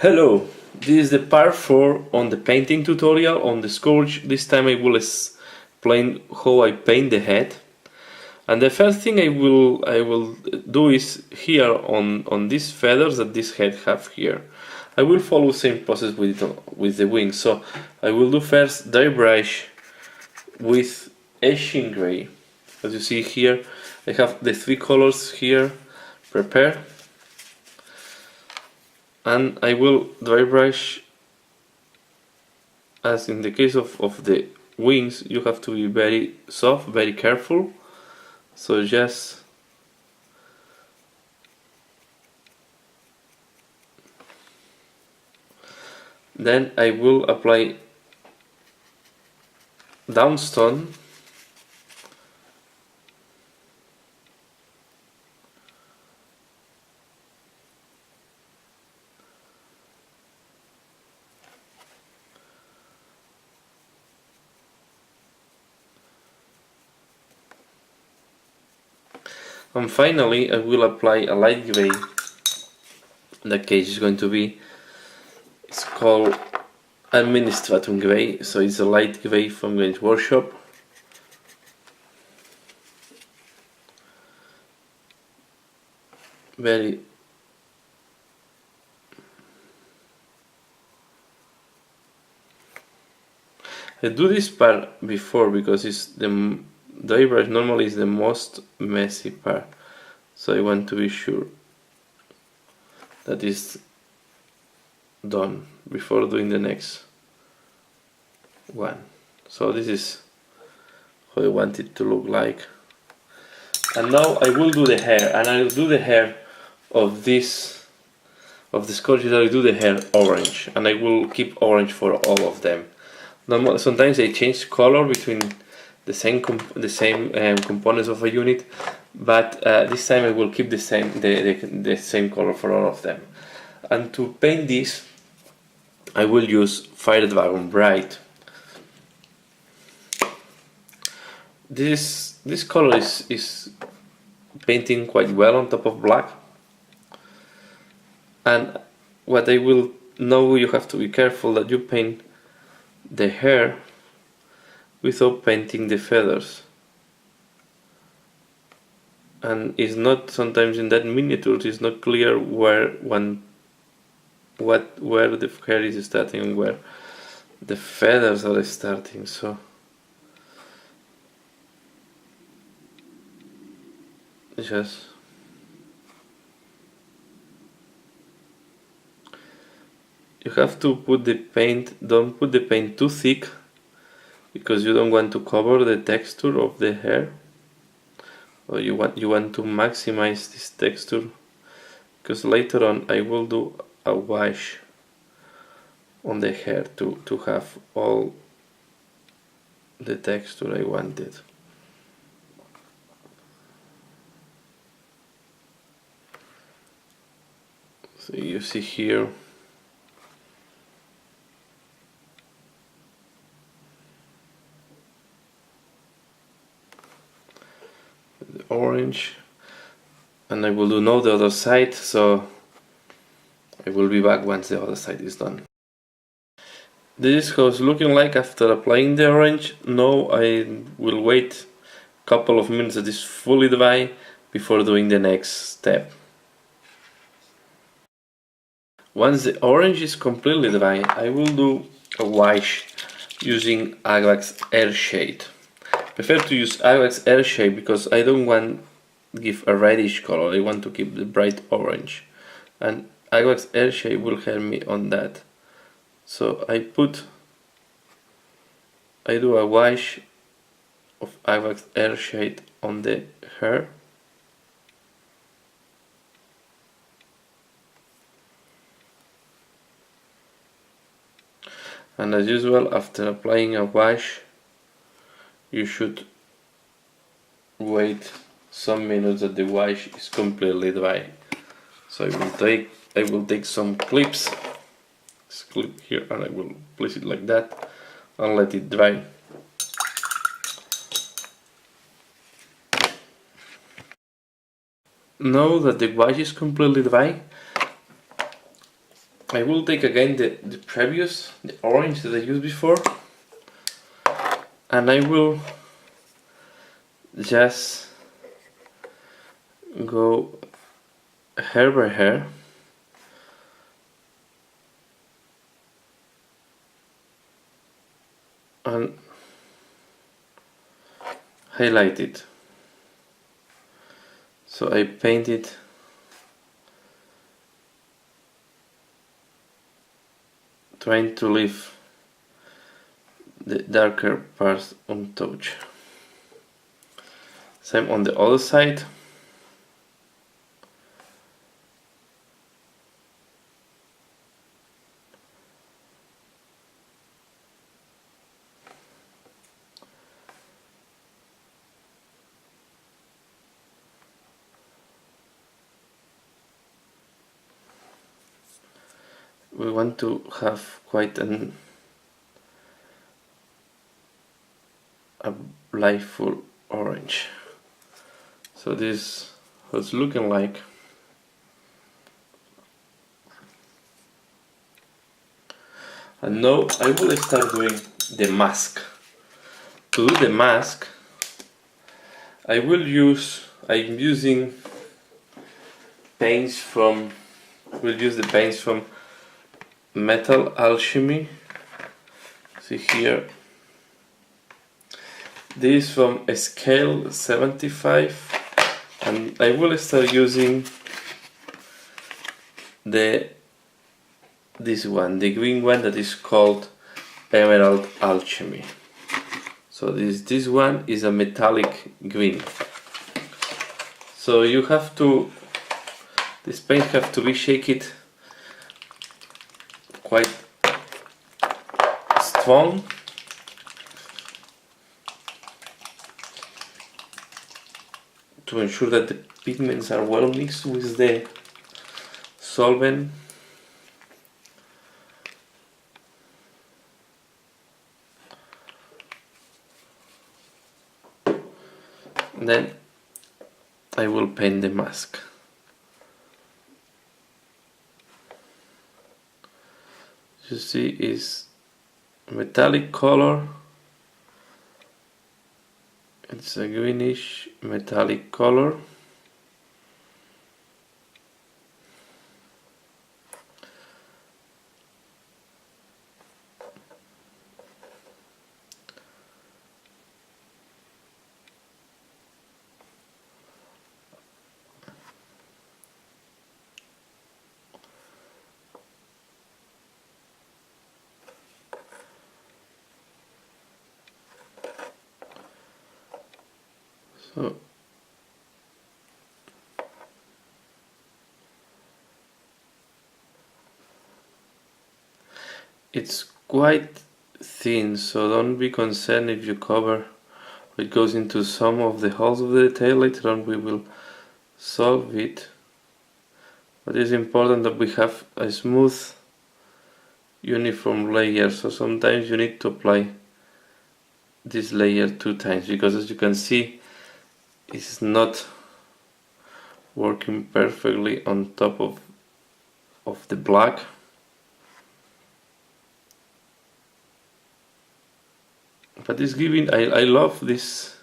Hello, this is the part 4 on the painting tutorial on the Scourge. This time I will explain how I paint the head. And the first thing I will do is here on these feathers that this head have here. I will follow the same process with the wings. So I will do first dry brush with Asian gray. As you see here, I have the three colors here prepared. And I will dry brush, as in the case of the wings, you have to be very soft, very careful. So just then I will apply downstone. And finally I will apply a light gray. In that case is going to be, it's called Administratum Gray, so it's a light gray from Games Workshop. I do this part before because it's the dry brush normally is the most messy part, so I want to be sure that is done before doing the next one. So this is how I want it to look like. And now I will do the hair, and I will do the hair of this, of the Scourges. I will do the hair orange, and I will keep orange for all of them. Sometimes I change color between the same components of a unit, but this time I will keep the same color for all of them. And to paint this, I will use Fire Dragon Bright. This color is painting quite well on top of black. And what I will know, you have to be careful that you paint the hair without painting the feathers. And it's not, sometimes in that miniature it's not clear where the hair is starting and where the feathers are starting. So just you have to put the paint, don't put the paint too thick, because you don't want to cover the texture of the hair, or you want to maximize this texture, because later on I will do a wash on the hair to have all the texture I wanted. So you see here the orange, and I will do now the other side, so I will be back once the other side is done. This is how it's looking like after applying the orange. Now I will wait a couple of minutes that is fully dry before doing the next step. Once the orange is completely dry, I will do a wash using Aglax Airshade. I prefer to use Aglax Airshade because I don't want to give a reddish color, I want to keep the bright orange. And Aglax Airshade will help me on that. So I do a wash of Aglax Airshade on the hair. And as usual, after applying a wash, you should wait some minutes that the wash is completely dry. So I will take some clips, this clip here, and I will place it like that and let it dry. Now that the wash is completely dry, I will take again the orange that I used before, and I will just go hair by hair and highlight it. So I paint it trying to leave the darker parts untouched. Same on the other side. We want to have quite a liveful orange. So this was looking like. And now I will start doing the mask. To do the mask, I'm using paints from, we'll use the paints from Metal Alchemy. See here, this is from a scale 75, and I will start using this one, the green one that is called Emerald Alchemy. So this one is a metallic green. So you have to, this paint have to be shaken quite strong to ensure that the pigments are well mixed with the solvent. Then I will paint the mask. You see, is metallic color. It's a greenish metallic color. So it's quite thin, so don't be concerned if you cover, it goes into some of the holes of the detail. Later on we will solve it, but it's important that we have a smooth uniform layer, so sometimes you need to apply this layer 2 times, because as you can see it's not working perfectly on top of the black. But it's giving, I love this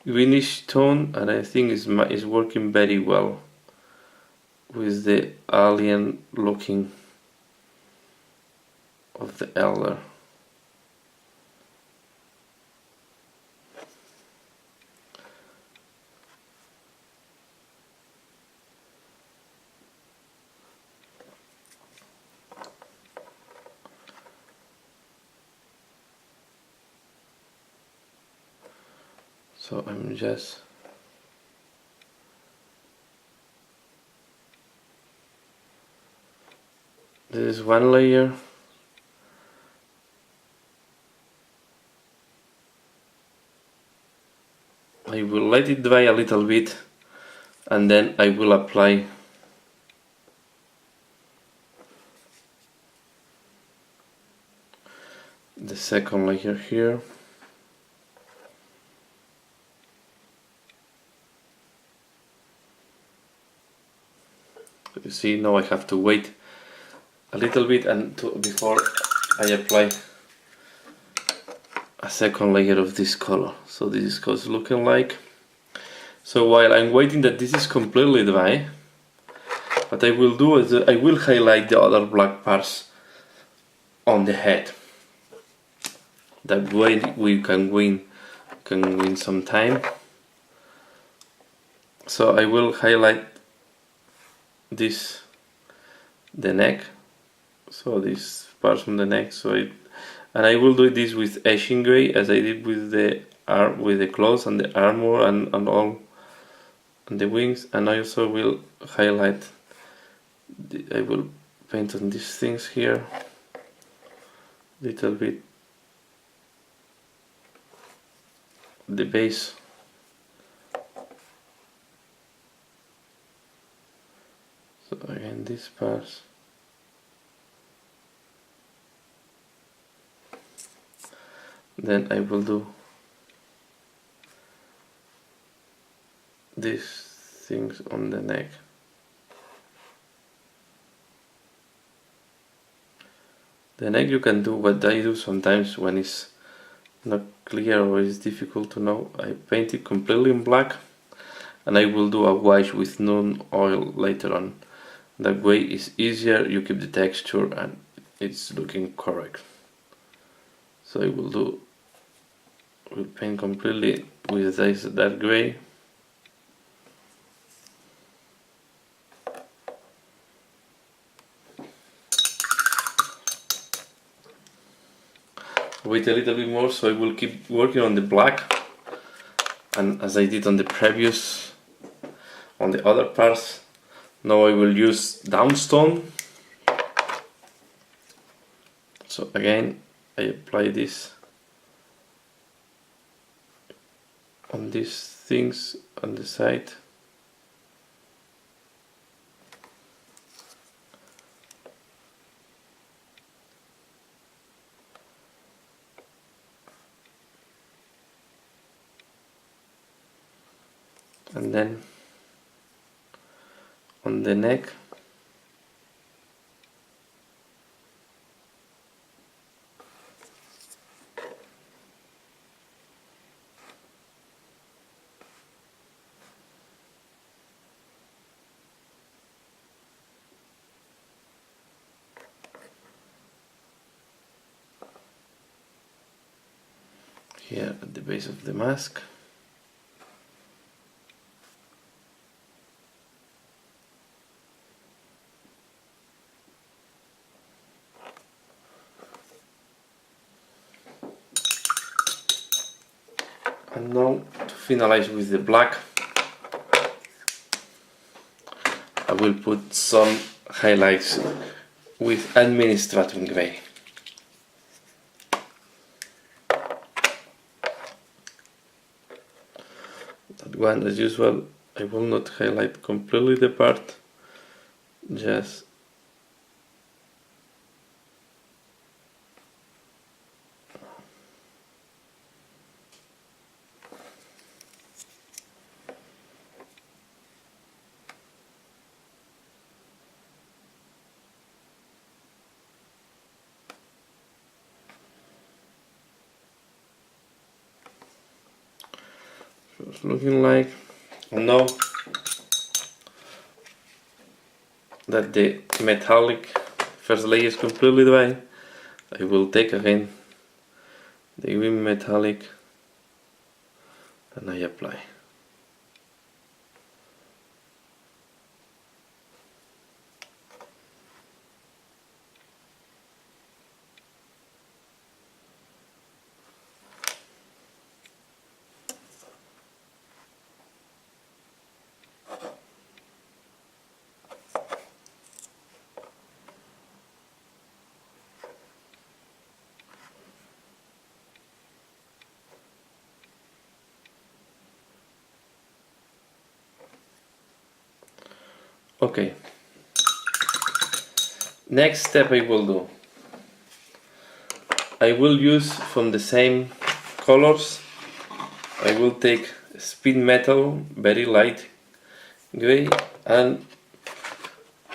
greenish tone, and I think it's working very well with the alien looking of the elder. So I'm just there is one layer. I will let it dry a little bit, and then I will apply the second layer here. You see, now I have to wait a little bit and before I apply a second layer of this color. So this is how it's looking like. So while I'm waiting that this is completely dry, what I will do is I will highlight the other black parts on the head. That way we can win some time. So I will highlight this, the neck, so this part from the neck. And I will do this with Ashen Gray as I did with the clothes and the armor and all, and the wings. And I also will highlight. I will paint on these things here, little bit, the base. So again, these parts. Then I will do these things on the neck. The neck you can do what I do sometimes when it's not clear or it's difficult to know. I paint it completely in black and I will do a wash with non oil later on. That way it's easier, you keep the texture and it's looking correct. So I will paint completely with that gray. Wait a little bit more, so I will keep working on the black, and as I did on the previous, on the other parts, now I will use downstone. So again, I apply this on these things on the side. And then on the neck, here at the base of the mask. And now to finalize with the black, I will put some highlights with Administratum Gray. That one, as usual, I will not highlight completely the part, just it's looking like. And now that the metallic first layer is completely dry, I will take again the green metallic and I apply. Okay, next step I will do, I will use from the same colors, I will take speed metal, very light gray, and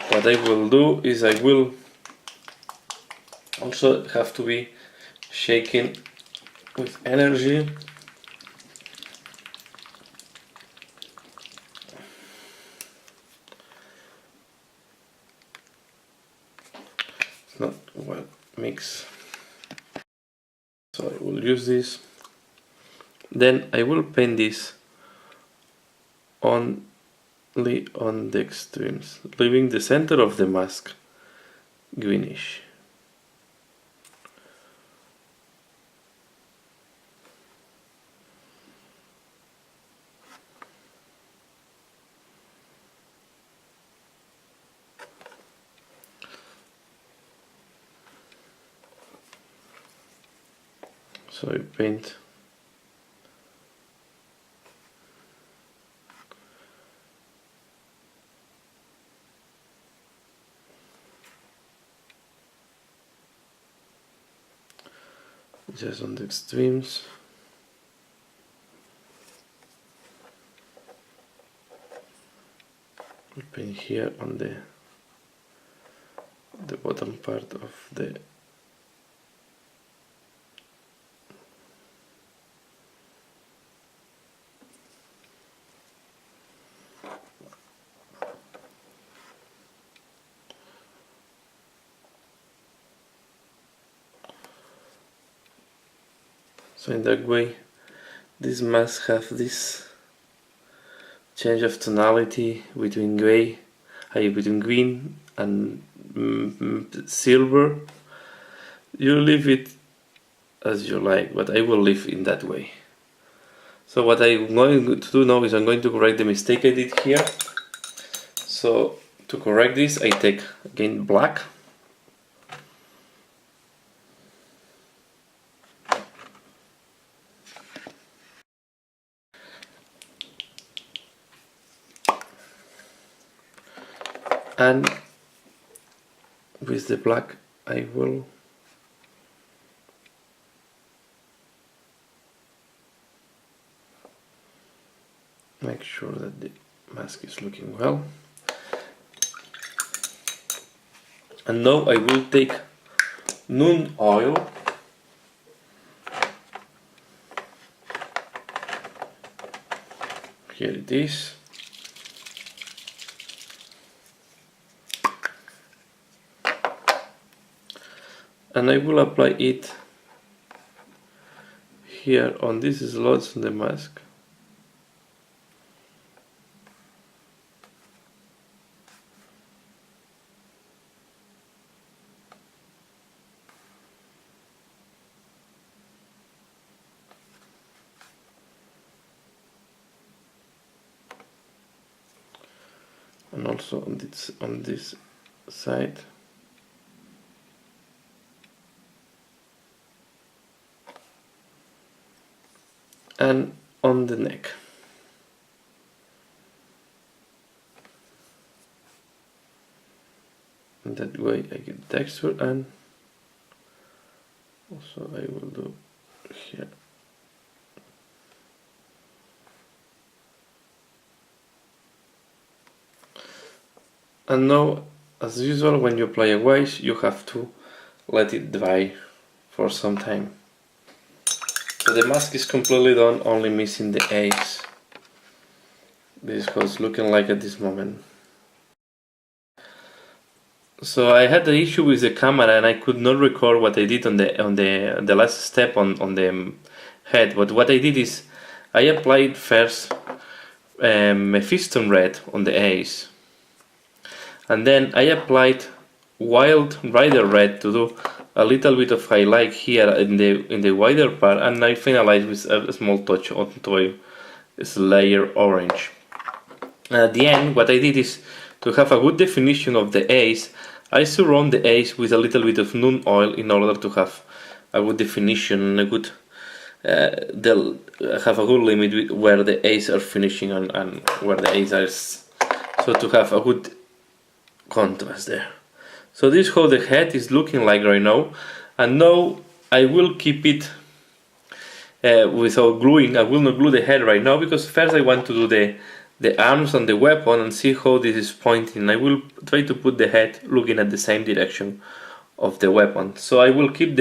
what I will do is I will Also have to be shaken with energy. It's not well mixed. So I will use this. Then I will paint this only on the extremes, leaving the center of the mask greenish. So I paint just on the extremes. We paint here on the bottom part of the so in that way this mask have this change of tonality between between green and silver. You leave it as you like, but I will leave in that way. So what I'm going to do now is I'm going to correct the mistake I did here. So to correct this, I take again black. And with the black I will make sure that the mask is looking well. And now I will take Nun oil here it is. And I will apply it here on these slots in the mask. And also on this side. And on the neck. And that way I get texture, and also I will do here. And now, as usual, when you apply a wash, you have to let it dry for some time. So the mask is completely done, only missing the A's. This is how it's looking like at this moment. So I had the issue with the camera and I could not record what I did on the last step on the head. But what I did is I applied first Mephiston red on the A's, and then I applied Wild Rider red to do a little bit of highlight here in the wider part, and I finalized with a small touch onto a layer orange. At the end, what I did is to have a good definition of the A's. I surround the A's with a little bit of Nun oil in order to have a good definition, a good they'll have a good limit where the A's are finishing and where the A's are, so to have a good contrast there. So this is how the head is looking like right now, and now I will keep it without gluing. I will not glue the head right now because first I want to do the arms and the weapon and see how this is pointing. I will try to put the head looking at the same direction of the weapon. So I will keep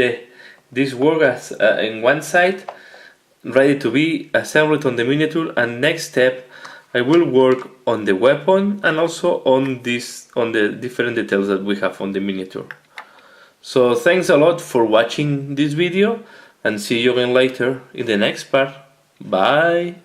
this work as in one side, ready to be assembled on the miniature, and next step I will work on the weapon and also on the different details that we have on the miniature. So thanks a lot for watching this video, and see you again later in the next part. Bye!